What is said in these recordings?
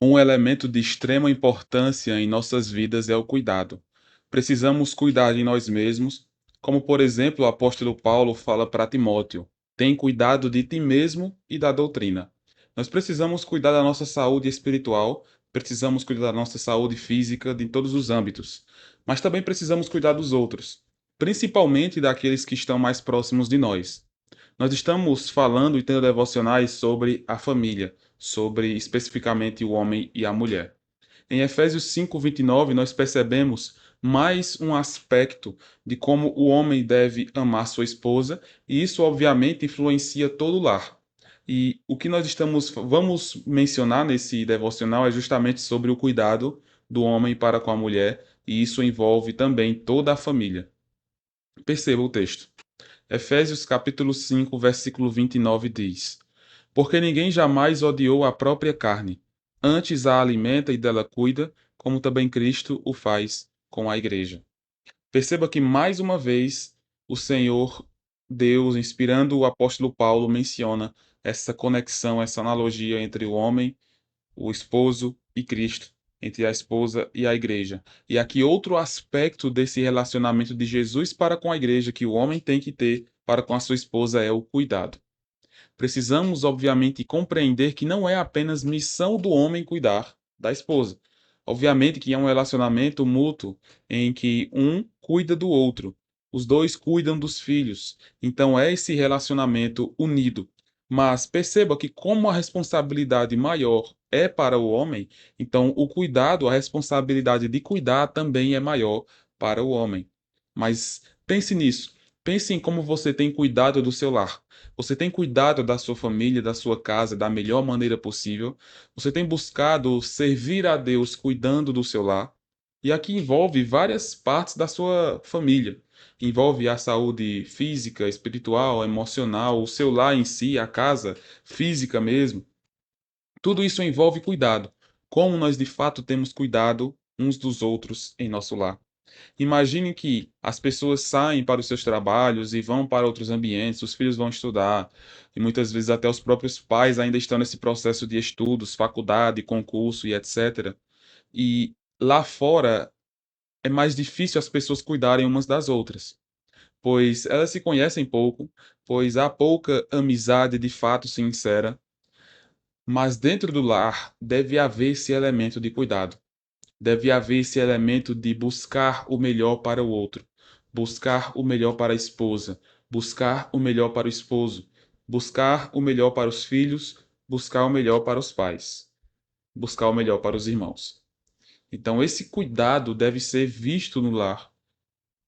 Um elemento de extrema importância em nossas vidas é o cuidado. Precisamos cuidar de nós mesmos, como por exemplo o apóstolo Paulo fala para Timóteo: tem cuidado de ti mesmo e da doutrina. Nós precisamos cuidar da nossa saúde espiritual, precisamos cuidar da nossa saúde física, de todos os âmbitos, mas também precisamos cuidar dos outros, principalmente daqueles que estão mais próximos de nós. Nós estamos falando e tendo devocionais sobre a família, sobre especificamente o homem e a mulher. Em Efésios 5:29, nós percebemos mais um aspecto de como o homem deve amar sua esposa, e isso obviamente influencia todo o lar. E o que vamos mencionar nesse devocional é justamente sobre o cuidado do homem para com a mulher, e isso envolve também toda a família. Perceba o texto. Efésios capítulo 5, versículo 29 diz: Porque ninguém jamais odiou a própria carne, antes a alimenta e dela cuida, como também Cristo o faz com a igreja. Perceba que mais uma vez o Senhor Deus, inspirando o apóstolo Paulo, menciona essa conexão, essa analogia entre o homem, o esposo e Cristo, entre a esposa e a igreja. E aqui outro aspecto desse relacionamento de Jesus para com a igreja que o homem tem que ter para com a sua esposa é o cuidado. Precisamos, obviamente, compreender que não é apenas missão do homem cuidar da esposa. Obviamente que é um relacionamento mútuo em que um cuida do outro, os dois cuidam dos filhos. Então é esse relacionamento unido. Mas perceba que como a responsabilidade maior é para o homem, então o cuidado, a responsabilidade de cuidar também é maior para o homem. Mas pense nisso. Pense em como você tem cuidado do seu lar. Você tem cuidado da sua família, da sua casa da melhor maneira possível. Você tem buscado servir a Deus cuidando do seu lar. E aqui envolve várias partes da sua família. Envolve a saúde física, espiritual, emocional, o seu lar em si, a casa física mesmo. Tudo isso envolve cuidado. Como nós de fato temos cuidado uns dos outros em nosso lar. Imagine que as pessoas saem para os seus trabalhos e vão para outros ambientes, os filhos vão estudar, e muitas vezes até os próprios pais ainda estão nesse processo de estudos, faculdade, concurso e etc. E lá fora é mais difícil as pessoas cuidarem umas das outras, pois elas se conhecem pouco, pois há pouca amizade de fato sincera, mas dentro do lar deve haver esse elemento de cuidado. Deve haver esse elemento de buscar o melhor para o outro, buscar o melhor para a esposa, buscar o melhor para o esposo, buscar o melhor para os filhos, buscar o melhor para os pais, buscar o melhor para os irmãos. Então, esse cuidado deve ser visto no lar.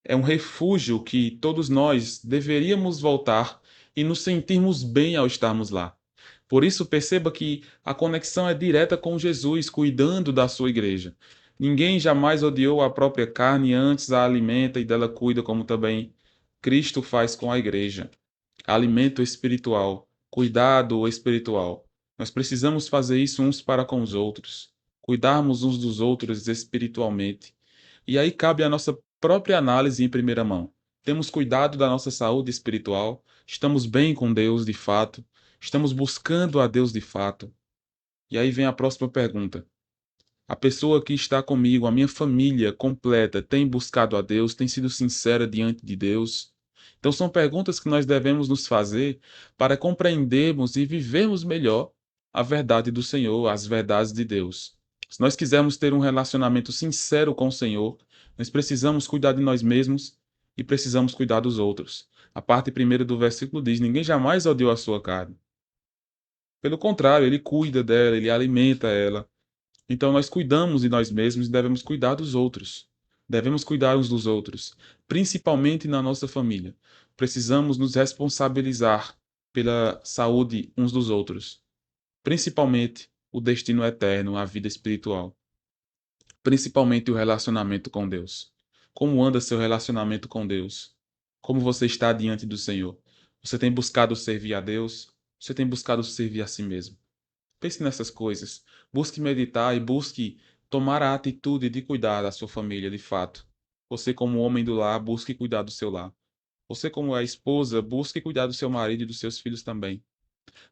É um refúgio que todos nós deveríamos voltar e nos sentirmos bem ao estarmos lá. Por isso, perceba que a conexão é direta com Jesus, cuidando da sua igreja. Ninguém jamais odiou a própria carne, antes a alimenta e dela cuida, como também Cristo faz com a igreja. Alimento espiritual, cuidado espiritual. Nós precisamos fazer isso uns para com os outros, cuidarmos uns dos outros espiritualmente. E aí cabe a nossa própria análise em primeira mão. Temos cuidado da nossa saúde espiritual? Estamos bem com Deus de fato? Estamos buscando a Deus de fato? E aí vem a próxima pergunta. A pessoa que está comigo, a minha família completa, tem buscado a Deus, tem sido sincera diante de Deus? Então, são perguntas que nós devemos nos fazer para compreendermos e vivermos melhor a verdade do Senhor, as verdades de Deus. Se nós quisermos ter um relacionamento sincero com o Senhor, nós precisamos cuidar de nós mesmos e precisamos cuidar dos outros. A parte primeira do versículo diz: Ninguém jamais odiou a sua carne. Pelo contrário, ele cuida dela, ele alimenta ela. Então nós cuidamos de nós mesmos e devemos cuidar dos outros. Devemos cuidar uns dos outros, principalmente na nossa família. Precisamos nos responsabilizar pela saúde uns dos outros, principalmente o destino eterno, a vida espiritual, principalmente o relacionamento com Deus. Como anda seu relacionamento com Deus? Como você está diante do Senhor? Você tem buscado servir a Deus? Você tem buscado servir a si mesmo? Pense nessas coisas. Busque meditar e busque tomar a atitude de cuidar da sua família de fato. Você, como homem do lar, busque cuidar do seu lar. Você, como a esposa, busque cuidar do seu marido e dos seus filhos também.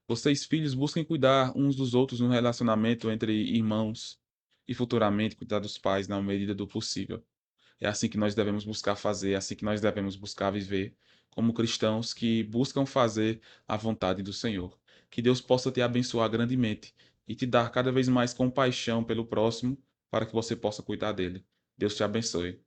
Vocês, filhos, busquem cuidar uns dos outros no relacionamento entre irmãos e futuramente cuidar dos pais na medida do possível. É assim que nós devemos buscar fazer, é assim que nós devemos buscar viver, como cristãos que buscam fazer a vontade do Senhor. Que Deus possa te abençoar grandemente e te dar cada vez mais compaixão pelo próximo para que você possa cuidar dele. Deus te abençoe.